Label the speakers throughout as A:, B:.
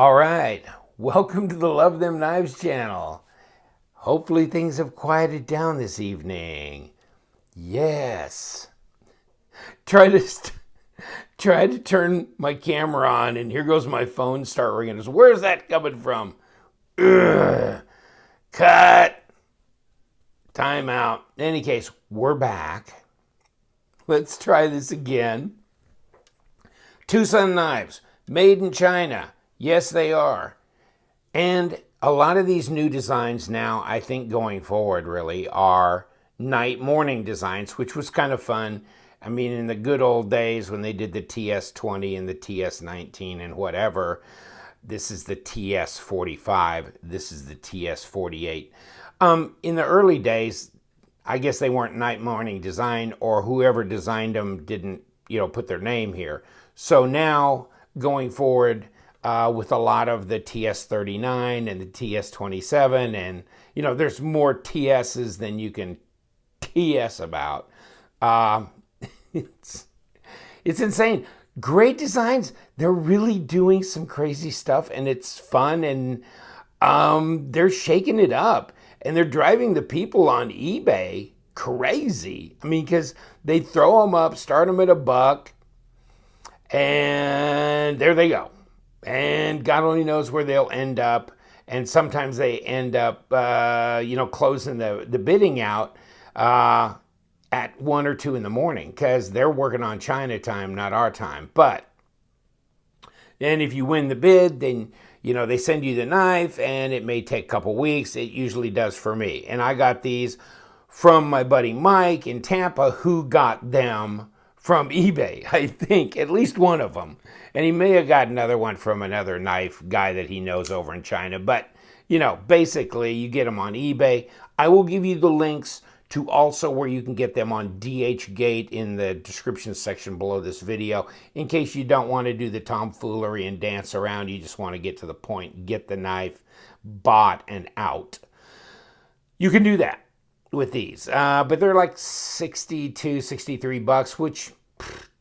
A: All right, welcome to the Love Them Knives channel. Hopefully things have quieted down this evening. Yes. Try to try to turn my camera on, and here goes my phone start ringing. Where's that coming from? Ugh. Cut. Time out. In any case, we're back. Let's try this again. TwoSun knives, made in China. Yes, they are. And a lot of these new designs now, I think going forward really, are night-morning designs, which was kind of fun. I mean, in the good old days when they did the TS20 and the TS19 and whatever, this is the TS45, this is the TS48. In the early days, I guess they weren't night-morning design, or whoever designed them didn't, put their name here. So now, going forward, with a lot of the TS39 and the TS27, and there's more TSs than you can TS about. It's insane. Great designs. They're really doing some crazy stuff, and it's fun, and they're shaking it up, and they're driving the people on eBay crazy. I mean, because they throw them up, start them at $1, and there they go. And God only knows where they'll end up. And sometimes they end up, closing the bidding out at 1 or 2 in the morning because they're working on China time, not our time. But then if you win the bid, then, they send you the knife, and it may take a couple weeks. It usually does for me. And I got these from my buddy Mike in Tampa, who got them from eBay, I think, at least one of them. And he may have got another one from another knife guy that he knows over in China. But, basically you get them on eBay. I will give you the links to also where you can get them on DHgate in the description section below this video, in case you don't want to do the tomfoolery and dance around. You just want to get to the point, get the knife bought and out. You can do that with these, but they're like $62, $63, which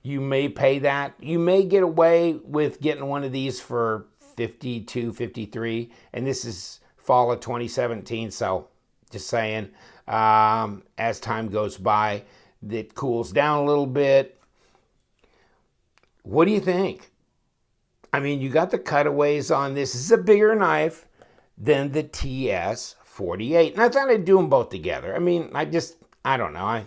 A: you may pay that. You may get away with getting one of these for $52, $53, and this is fall of 2017, so just saying, as time goes by, it cools down a little bit. What do you think? I mean, you got the cutaways on this. This is a bigger knife than the TS48. And I thought I'd do them both together. I mean, I don't know.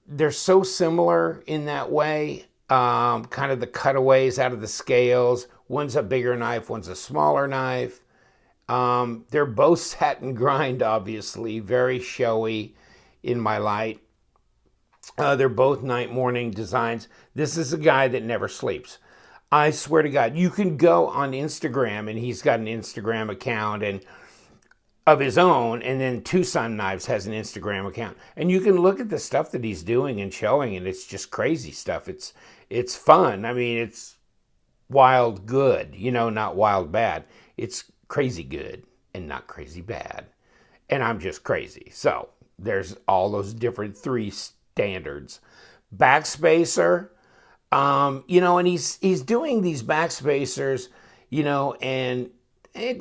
A: They're so similar in that way. Kind of the cutaways out of the scales. One's a bigger knife, one's a smaller knife. They're both satin grind, obviously, very showy in my light. They're both night-morning designs. This is a guy that never sleeps. I swear to God, you can go on Instagram, and he's got an Instagram account and of his own, and then TwoSun Knives has an Instagram account. And you can look at the stuff that he's doing and showing, and it's just crazy stuff. It's fun. I mean, it's wild good, not wild bad. It's crazy good and not crazy bad. And I'm just crazy. So there's all those different 3 standards. Backspacer, and he's doing these backspacers, and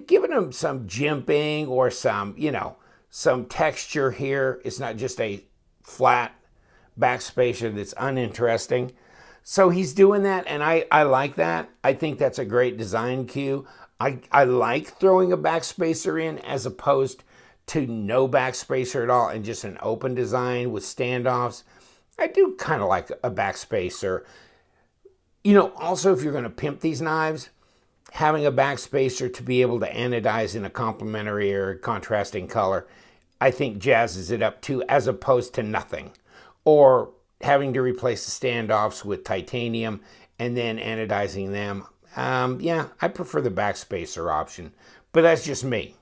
A: giving them some jimping or some texture here. It's not just a flat backspacer that's uninteresting. So he's doing that, and I like that. I think that's a great design cue. I like throwing a backspacer in as opposed to no backspacer at all and just an open design with standoffs. I do kind of like a backspacer. Also, if you're going to pimp these knives, having a backspacer to be able to anodize in a complementary or contrasting color, I think jazzes it up too, as opposed to nothing. Or having to replace the standoffs with titanium and then anodizing them. I prefer the backspacer option, but that's just me.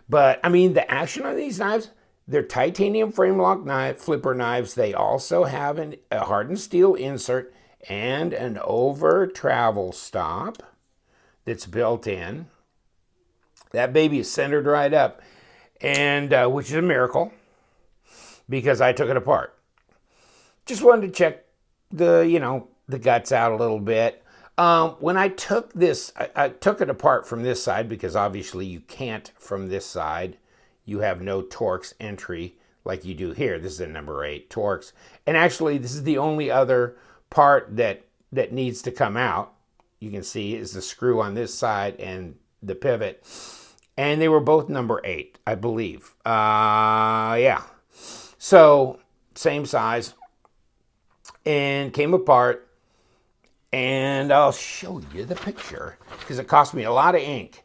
A: But, I mean, the action on these knives, they're titanium frame lock flipper knives. They also have a hardened steel insert and an over travel stop that's built in. That baby is centered right up, and which is a miracle because I took it apart. Just wanted to check the guts out a little bit. When I took this, I took it apart from this side because obviously you can't from this side. You have no Torx entry like you do here. This is a number 8 Torx. And actually, this is the only other part that needs to come out. You can see is the screw on this side and the pivot. And they were both number 8, I believe. Yeah. So, same size. And came apart. And I'll show you the picture because it cost me a lot of ink.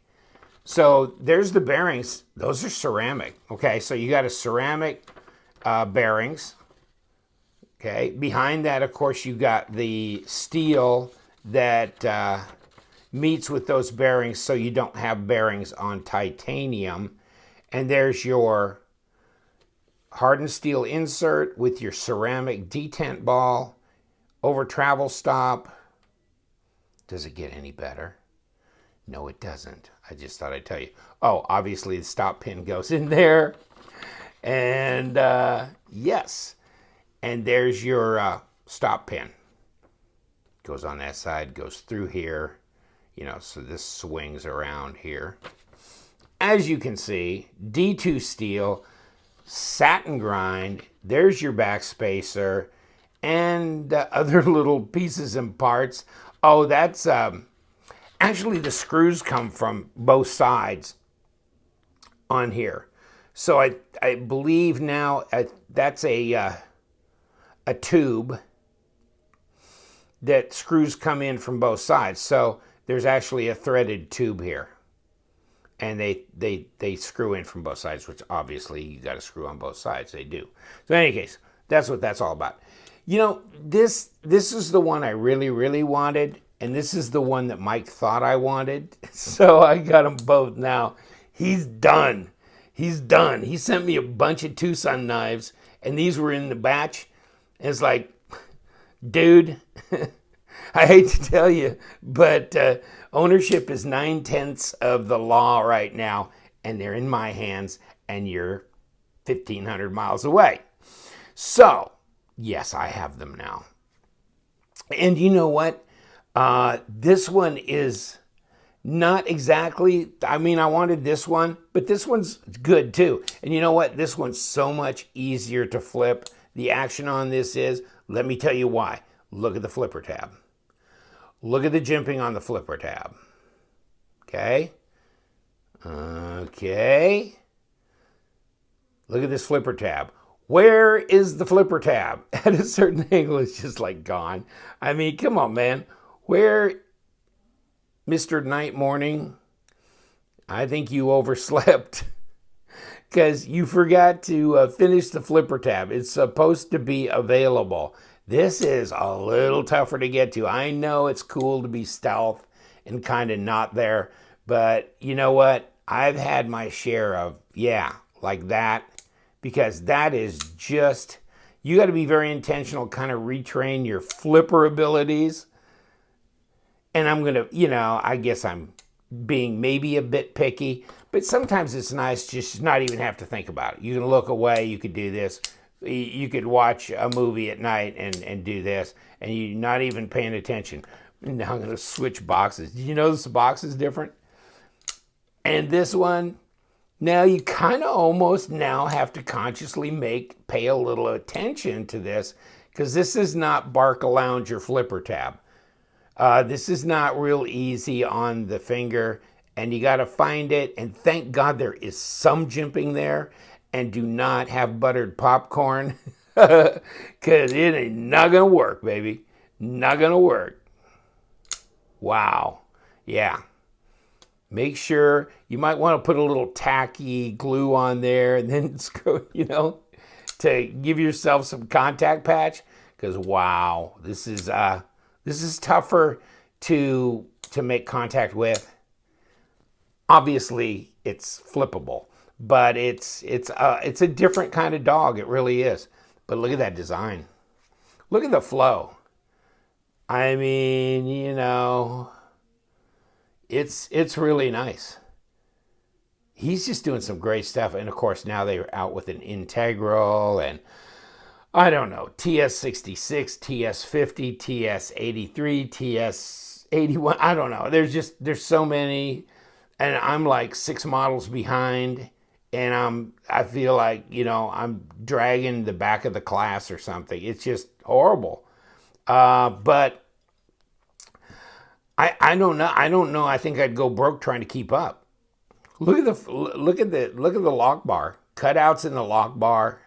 A: So there's the bearings. Those are ceramic. Okay, so you got a ceramic bearings. Okay, behind that, of course, you got the steel that meets with those bearings so you don't have bearings on titanium. And there's your hardened steel insert with your ceramic detent ball over travel stop. Does it get any better? No, it doesn't. I just thought I'd tell you. Oh, obviously the stop pin goes in there. And yes. And there's your stop pin. Goes on that side, goes through here. You know, so this swings around here. As you can see, D2 steel, satin grind. There's your back spacer and other little pieces and parts. Oh, that's actually the screws come from both sides on here. So I believe now that's a tube that screws come in from both sides. So there's actually a threaded tube here. And they screw in from both sides, which obviously you got to screw on both sides. They do. So in any case, that's what that's all about. You know, this is the one I really, really wanted, and this is the one that Mike thought I wanted. So I got them both now. He's done. He's done. He sent me a bunch of TwoSun knives, and these were in the batch. And it's like, dude, I hate to tell you, but ownership is 9/10 of the law right now, and they're in my hands, and you're 1,500 miles away. So, yes, I have them now. And you know what? This one is not exactly, I mean, I wanted this one, but this one's good too. And you know what? This one's so much easier to flip. The action on this is, let me tell you why. Look at the flipper tab. Look at the jimping on the flipper tab. Okay? Okay. Look at this flipper tab. Where is the flipper tab? At a certain angle, it's just like gone. I mean, come on, man. Where, Mr. Night Morning, I think you overslept because you forgot to finish the flipper tab. It's supposed to be available. This is a little tougher to get to. I know it's cool to be stealth and kind of not there, but you know what? I've had my share of, yeah, like that. Because that is just, you got to be very intentional, kind of retrain your flipper abilities. And I'm going to, you know, I guess I'm being maybe a bit picky, but sometimes it's nice just not even have to think about it. You can look away, you could do this. You could watch a movie at night and do this, and you're not even paying attention. Now I'm going to switch boxes. Did you notice the box is different? And this one, now you kind of almost now have to consciously pay a little attention to this because this is not Barca-Lounge or flipper tab. This is not real easy on the finger and you got to find it. And thank God there is some jimping there, and do not have buttered popcorn because it ain't not going to work, baby. Not going to work. Wow. Yeah. Make sure, you might want to put a little tacky glue on there and then screw, you know, to give yourself some contact patch. Because wow, this is tougher to make contact with. Obviously, it's flippable, but it's a different kind of dog. It really is. But look at that design. Look at the flow. I mean, you know, it's really nice. He's just doing some great stuff. And of course, now they're out with an Integral and I don't know, TS66, TS50, TS83, 81. I don't know. There's so many, and I'm like 6 models behind, and I feel like, I'm dragging the back of the class or something. It's just horrible. But I don't know. I don't know. I think I'd go broke trying to keep up. Look at the lock bar. Cutouts in the lock bar.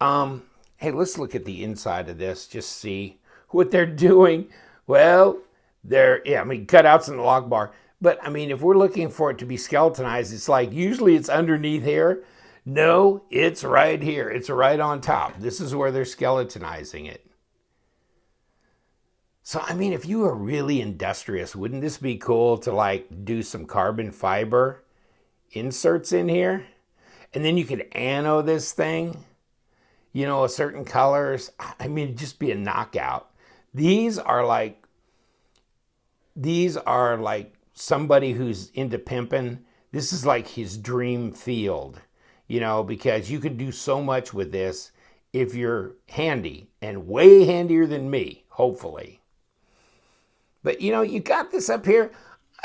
A: Hey, let's look at the inside of this. Just see what they're doing. Well, cutouts in the lock bar. But I mean, if we're looking for it to be skeletonized, it's like usually it's underneath here. No, it's right here. It's right on top. This is where they're skeletonizing it. So, I mean, if you were really industrious, wouldn't this be cool to like do some carbon fiber inserts in here? And then you could ano this thing, certain colors. I mean, it'd just be a knockout. These are like somebody who's into pimping. This is like his dream field, because you can do so much with this if you're handy, and way handier than me, hopefully. But, you got this up here.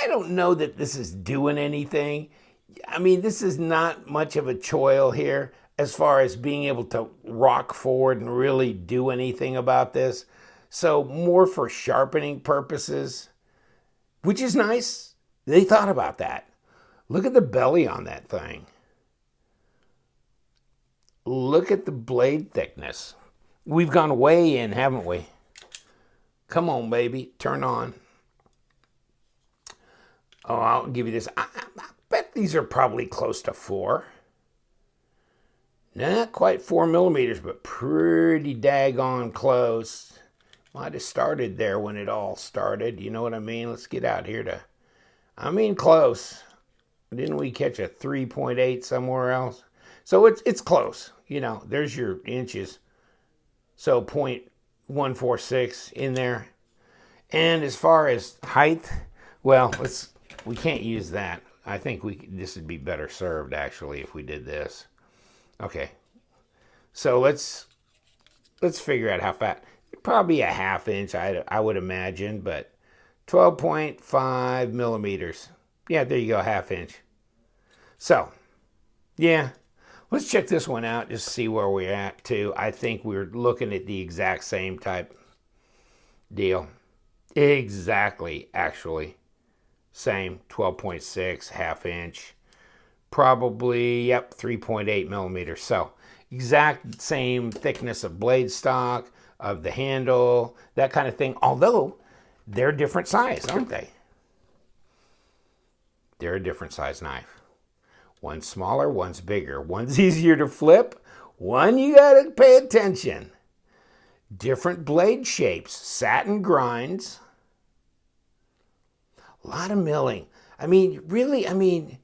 A: I don't know that this is doing anything. I mean, this is not much of a choil here as far as being able to rock forward and really do anything about this. So more for sharpening purposes, which is nice. They thought about that. Look at the belly on that thing. Look at the blade thickness. We've gone way in, haven't we? Come on, baby, turn on. Oh, I'll give you this. I bet these are probably close to 4. Not quite 4 millimeters, but pretty daggone close. Might have started there when it all started. You know what I mean? Let's get out here close. Didn't we catch a 3.8 somewhere else? So it's close. There's your inches. So 0.146 in there. And as far as height, well, we can't use that. I think this would be better served actually if we did this. Okay. So let's figure out how fat. Probably a 1/2 inch, I would imagine, but 12.5 millimeters. Yeah, there you go, 1/2 inch. So, yeah. Let's check this one out, just see where we're at, too. I think we're looking at the exact same type deal. Exactly, actually. Same, 12.6, 1/2 inch. Probably, 3.8 millimeters. So, exact same thickness of blade stock, of the handle, that kind of thing. Although, they're different size, aren't they? They're a different size knife. One's smaller, one's bigger. One's easier to flip. One, you gotta pay attention. Different blade shapes, satin grinds. A lot of milling. I mean, really, for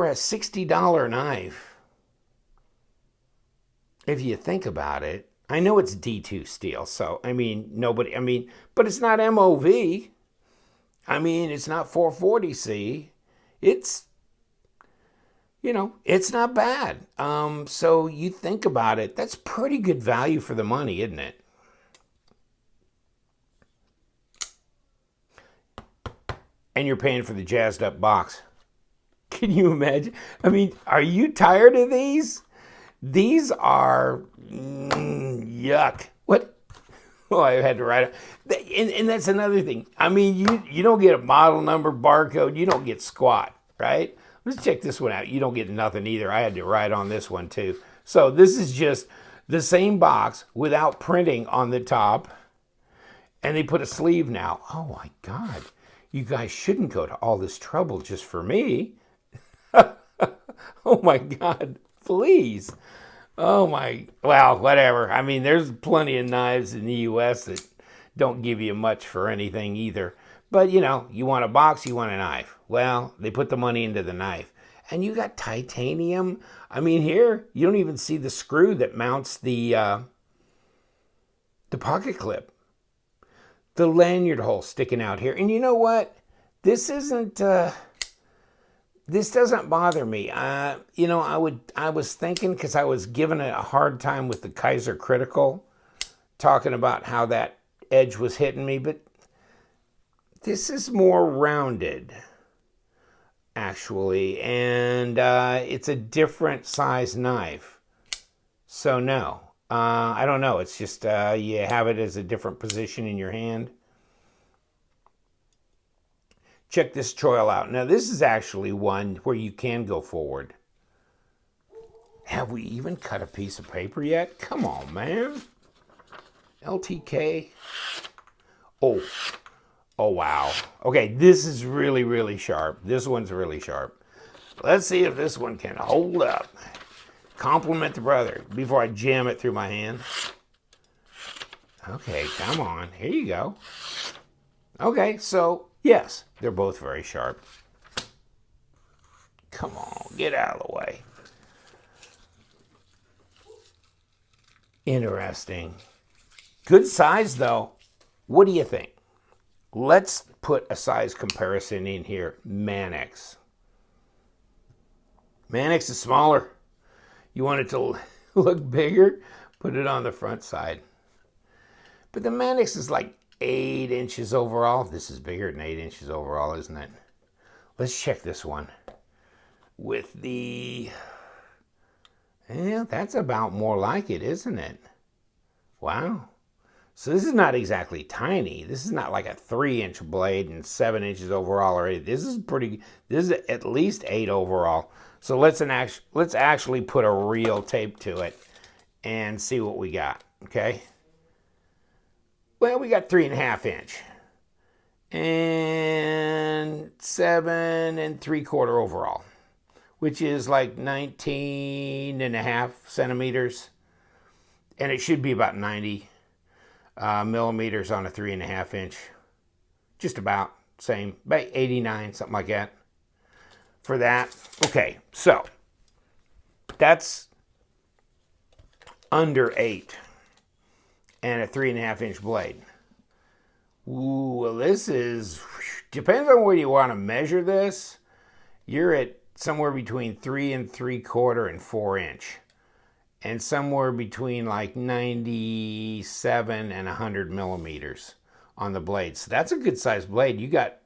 A: a $60 knife, if you think about it, I know it's D2 steel, so, but it's not MOV. It's not 440C. It's not bad. So you think about it, that's pretty good value for the money, isn't it? And you're paying for the jazzed up box. Can you imagine? Are you tired of these? These are yuck. What? Oh, I had to write it. And that's another thing. You don't get a model number, barcode. You don't get squat, right? Let's check this one out. You don't get nothing either. I had to write on this one too. So this is just the same box without printing on the top. And they put a sleeve now. Oh my God. You guys shouldn't go to all this trouble just for me. Oh my God. Please. Oh my, well, whatever. There's plenty of knives in the U.S. that don't give you much for anything either. But, you want a box, you want a knife. Well, they put the money into the knife. And you got titanium. Here, you don't even see the screw that mounts the pocket clip. The lanyard hole sticking out here. And you know what? This doesn't bother me. I was thinking, because I was given a hard time with the Kaiser Critical, talking about how that edge was hitting me, but this is more rounded, actually, and it's a different size knife. So no, I don't know. It's just you have it as a different position in your hand. Check this choil out. Now this is actually one where you can go forward. Have we even cut a piece of paper yet? Come on, man. LTK. Oh wow. Okay, this is really, really sharp. This one's really sharp. Let's see if this one can hold up. Compliment the brother before I jam it through my hand. Okay, come on. Here you go. Okay, so yes, they're both very sharp. Come on, get out of the way. Interesting. Good size, though. What do you think? Let's put a size comparison in here. Mannix. Mannix is smaller. You want it to look bigger? Put it on the front side. But the Mannix is like 8 inches overall. This is bigger than 8 inches overall, isn't it? Let's check this one. With the... Yeah, that's about more like it, isn't it? Wow. So this is not exactly tiny. This is not like a 3-inch blade and 7 inches overall or 8. This is pretty, this is at least 8 overall. So let's actually put a real tape to it and see what we got, okay? Well, we got 3.5 inch and 7 3/4 overall, which is like 19.5 centimeters. And it should be about 90 millimeters on a 3.5 inch. Just about same, about 89, something like that for that. Okay, so that's under 8 and a 3.5 inch blade. Ooh, well, this is, depends on where you want to measure this. You're at somewhere between 3 3/4 and 4 inch. And somewhere between like 97 and 100 millimeters on the blade. So that's a good sized blade. You got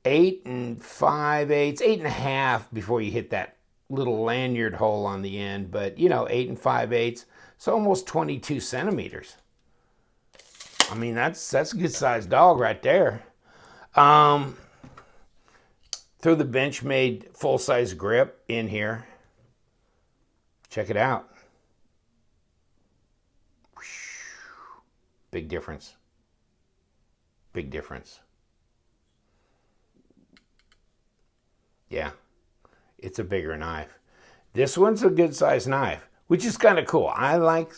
A: 8 5/8, 8.5 before you hit that little lanyard hole on the end. But you know, 8 5/8, so almost 22 centimeters. I mean, that's a good sized dog right there. Throw the Benchmade full size grip in here. Check it out. Big difference. Big difference. Yeah, it's a bigger knife. This one's a good sized knife, which is kind of cool. I like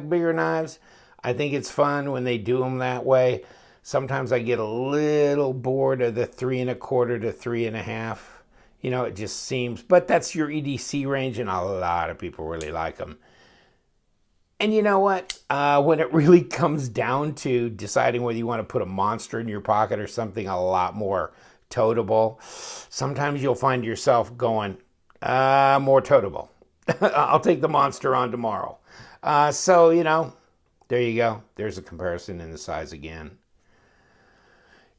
A: bigger knives. I think it's fun when they do them that way. Sometimes I get a little bored of the 3 1/4 to 3.5. You know, it just seems, but that's your EDC range, and a lot of people really like them. And you know what? When it really comes down to deciding whether you want to put a monster in your pocket or something a lot more toteable, sometimes you'll find yourself going, more toteable. I'll take the monster on tomorrow. So, you know, there you go. There's a comparison in the size again.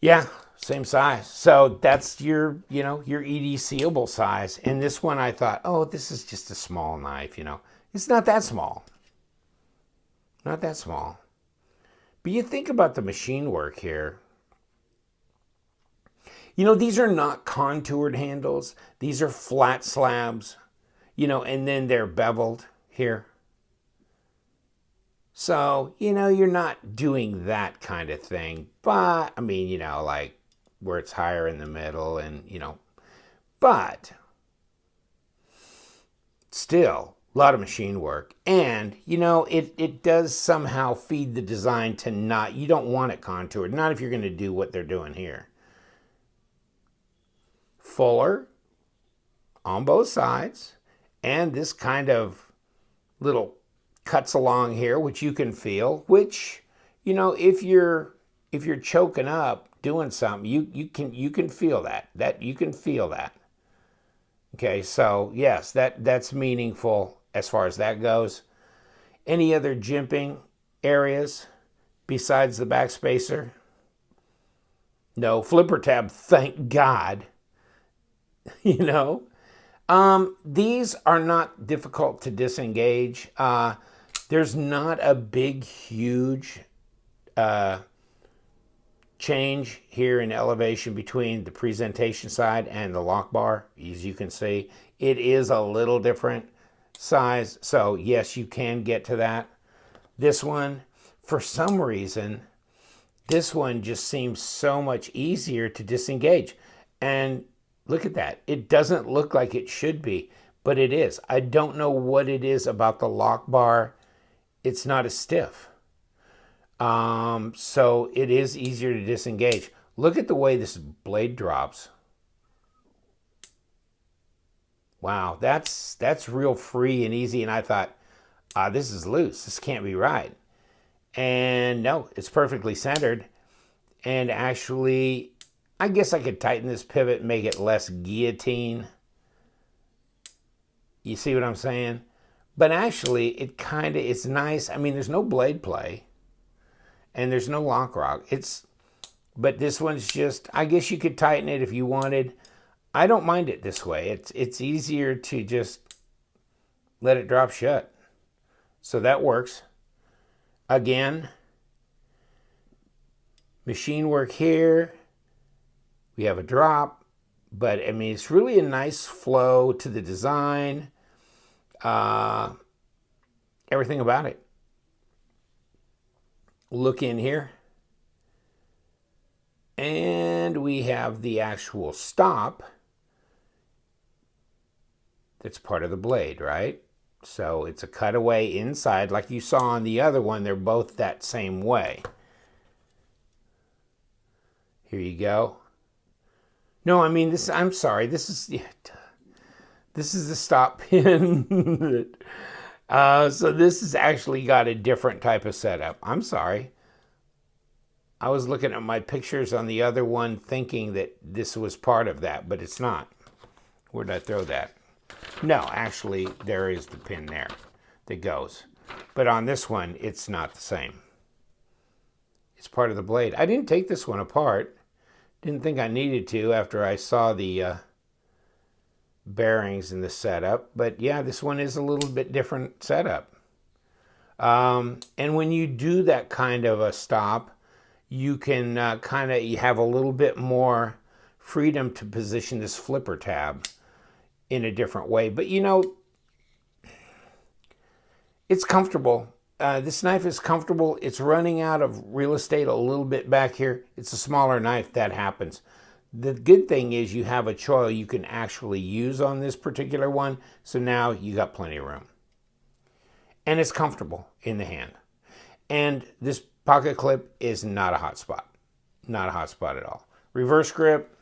A: Yeah, same size. So that's your, you know, your EDCable size. And this one I thought, oh, this is just a small knife, you know. It's not that small. Not that small. But you think about the machine work here. You know, these are not contoured handles. These are flat slabs, you know, and then they're beveled here. So, you know, you're not doing that kind of thing. But, I mean, you know, like where it's higher in the middle and, you know, but still, a lot of machine work. And, you know, it does somehow feed the design to not, you don't want it contoured. Not if you're going to do what they're doing here. Fuller on both sides. And this kind of little cuts along here, which you can feel, which, you know, if you're choking up doing something, you can feel that. You can feel that. Okay, so yes, that's meaningful as far as that goes. Any other jimping areas? besides the backspacer? No, flipper tab, thank God. You know? These are not difficult to disengage. There's not a big, huge change here in elevation between the presentation side and the lock bar. As you can see, it is a little different size. So yes, you can get to that. This one, for some reason, this one just seems so much easier to disengage. And look at that. It doesn't look like it should be, but it is. I don't know what it is about the lock bar. It's not as stiff. So it is easier to disengage. Look at the way this blade drops. Wow, that's real free and easy. And I thought, this is loose. This can't be right. And no, it's perfectly centered. And actually, I guess I could tighten this pivot and make it less guillotine. You see what I'm saying? But actually, it's nice. I mean, there's no blade play. And there's no lock rock. But this one's just, I guess you could tighten it if you wanted. I don't mind it this way. It's easier to just let it drop shut. So that works. Again, machine work here. We have a drop, but I mean, it's really a nice flow to the design. Everything about it. Look in here. And we have the actual stop. That's part of the blade, right? So it's a cutaway inside, like you saw on the other one. They're both that same way. Here you go. No, I mean, I'm sorry. This is the stop pin. So this has actually got a different type of setup. I'm sorry. I was looking at my pictures on the other one thinking that this was part of that, but it's not. Where did I throw that? No, actually, there is the pin there that goes. But on this one, it's not the same. It's part of the blade. I didn't take this one apart. Didn't think I needed to after I saw the bearings in the setup. But yeah, this one is a little bit different setup. And when you do that kind of a stop, you can you have a little bit more freedom to position this flipper tab in a different way. But you know, it's comfortable. This knife is comfortable. It's running out of real estate a little bit back here. It's a smaller knife, that happens. The good thing is you have a choil you can actually use on this particular one. So now you got plenty of room. And it's comfortable in the hand. And this pocket clip is not a hot spot. Not a hot spot at all. Reverse grip.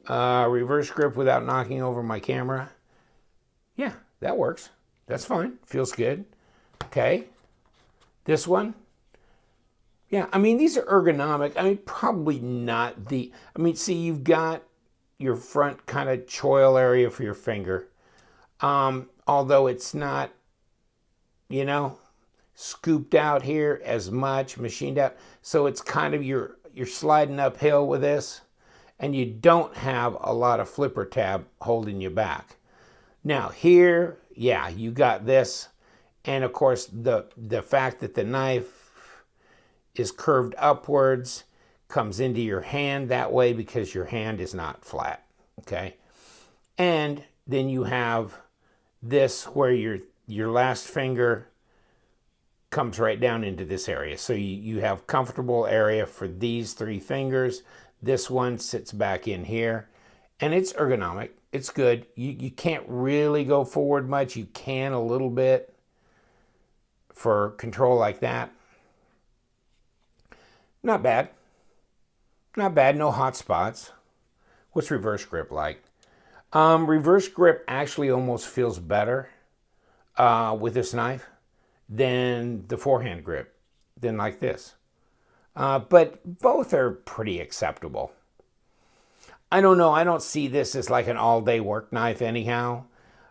A: Reverse grip without knocking over my camera. Yeah, that works. That's fine. Feels good. Okay. This one. Yeah, I mean, these are ergonomic. I mean, probably not the... I mean, see, you've got your front kind of choil area for your finger. Although it's not, you know, scooped out here as much, machined out. So it's kind of, you're sliding uphill with this. And you don't have a lot of flipper tab holding you back. Now here, yeah, you got this. And of course, the fact that the knife is curved upwards comes into your hand that way because your hand is not flat, okay? And then you have this where your last finger comes right down into this area. So you have comfortable area for these three fingers. This one sits back in here, and it's ergonomic. It's good. You can't really go forward much. You can a little bit for control like that. Not bad. Not bad. No hot spots. What's reverse grip like? Reverse grip actually almost feels better with this knife than the forehand grip, than like this. But both are pretty acceptable. I don't know. I don't see this as like an all-day work knife anyhow.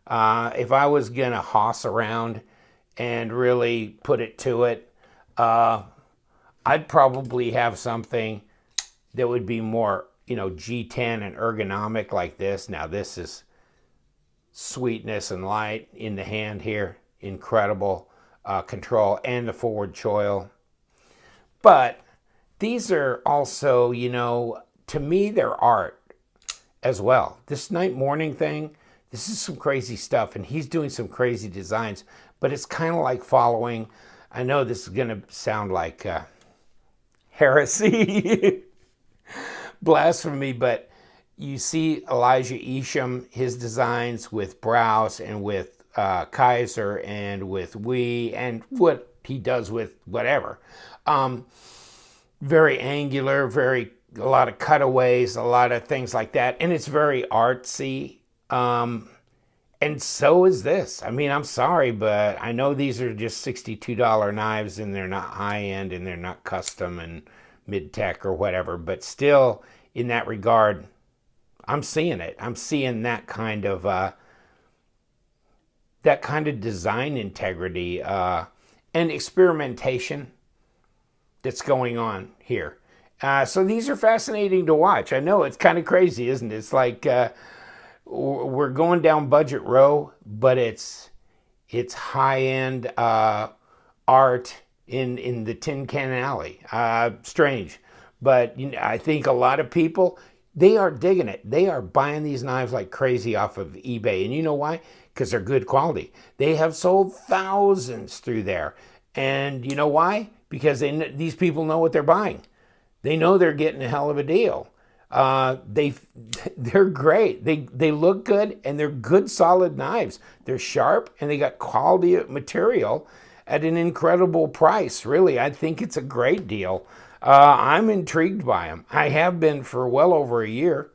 A: If I was going to hoss around and really put it to it, I'd probably have something that would be more, G10 and ergonomic like this. Now this is sweetness and light in the hand here. Incredible control and the forward choil. But these are also, to me, they're art as well. This night morning thing, this is some crazy stuff, and he's doing some crazy designs, but it's kind of like following, I know this is going to sound like heresy, blasphemy, but you see Elijah Isham, his designs with Browse and with Kaiser and with Wii and what he does with whatever. Very angular, a lot of cutaways, a lot of things like that. And it's very artsy. And so is this. I mean, I'm sorry, but I know these are just $62 knives and they're not high-end and they're not custom and mid-tech or whatever. But still, in that regard, I'm seeing it. I'm seeing that kind of design integrity and experimentation that's going on here. So these are fascinating to watch. I know it's kind of crazy, isn't it? It's like we're going down budget row, but it's high-end art in the tin can alley. Strange, but I think a lot of people, they are digging it. They are buying these knives like crazy off of eBay, and you know why? Because they're good quality. They have sold thousands through there, and you know why? Because these people know what they're buying. They know they're getting a hell of a deal. They're great. They look good, and they're good, solid knives. They're sharp, and they got quality material at an incredible price. Really, I think it's a great deal. I'm intrigued by them. I have been for well over a year.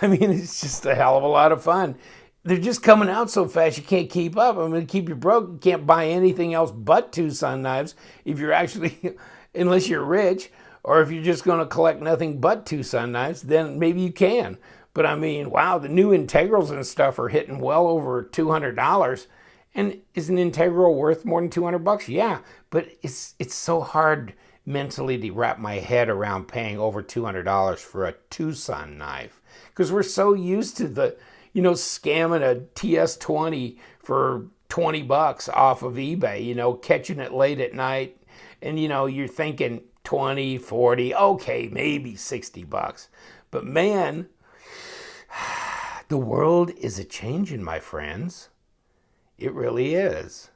A: I mean, it's just a hell of a lot of fun. They're just coming out so fast you can't keep up. I'm going to keep you broke. You can't buy anything else but TwoSun knives if you're actually, unless you're rich, or if you're just going to collect nothing but TwoSun knives, then maybe you can. But I mean, wow, the new integrals and stuff are hitting well over $200. And is an integral worth more than $200? Yeah, but it's so hard mentally to wrap my head around paying over $200 for a TwoSun knife, because we're so used to the, scamming a TS20 for $20 off of eBay, catching it late at night, and you're thinking 20, 40, okay, maybe $60. But man, the world is a changing, my friends. It really is.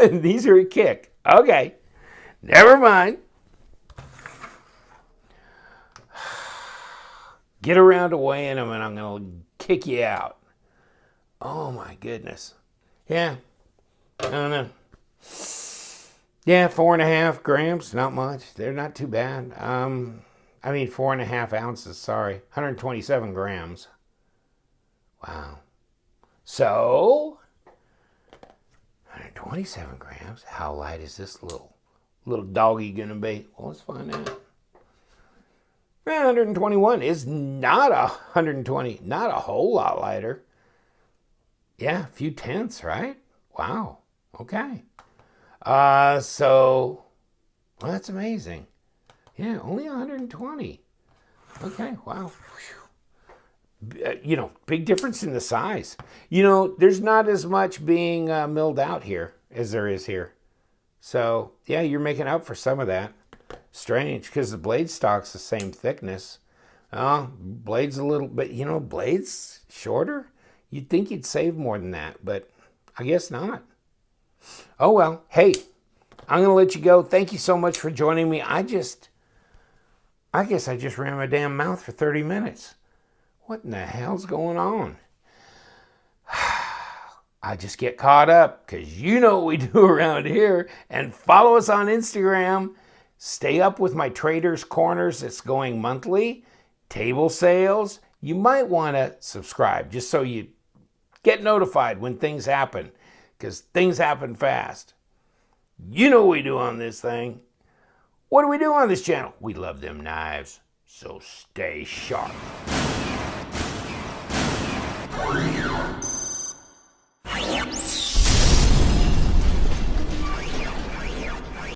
A: These are a kick. Okay, never mind. Get around to weighing them and I'm going to kick you out. Oh my goodness. Yeah, I don't know. Yeah, 4.5 grams, not much. They're not too bad. 4.5 ounces, sorry. 127 grams. Wow. So, 127 grams. How light is this little doggy gonna be? Well, let's find out. 121 is not 120, not a whole lot lighter. Yeah, a few tenths, right? Wow. Okay. Well, that's amazing. Yeah, only 120. Okay, wow. Big difference in the size. There's not as much being milled out here as there is here. So, yeah, you're making up for some of that. Strange, because the blade stock's the same thickness. Blade's a little bit, blade's shorter. You'd think you'd save more than that, but I guess not. Oh, well, hey, I'm going to let you go. Thank you so much for joining me. I guess I just ran my damn mouth for 30 minutes. What in the hell's going on? I just get caught up because you know what we do around here. And follow us on Instagram. Stay up with my Traders Corners. It's going monthly. Table sales. You might want to subscribe just so you get notified when things happen, because things happen fast. You know what we do on this thing. What do we do on this channel? We love them knives, so stay sharp.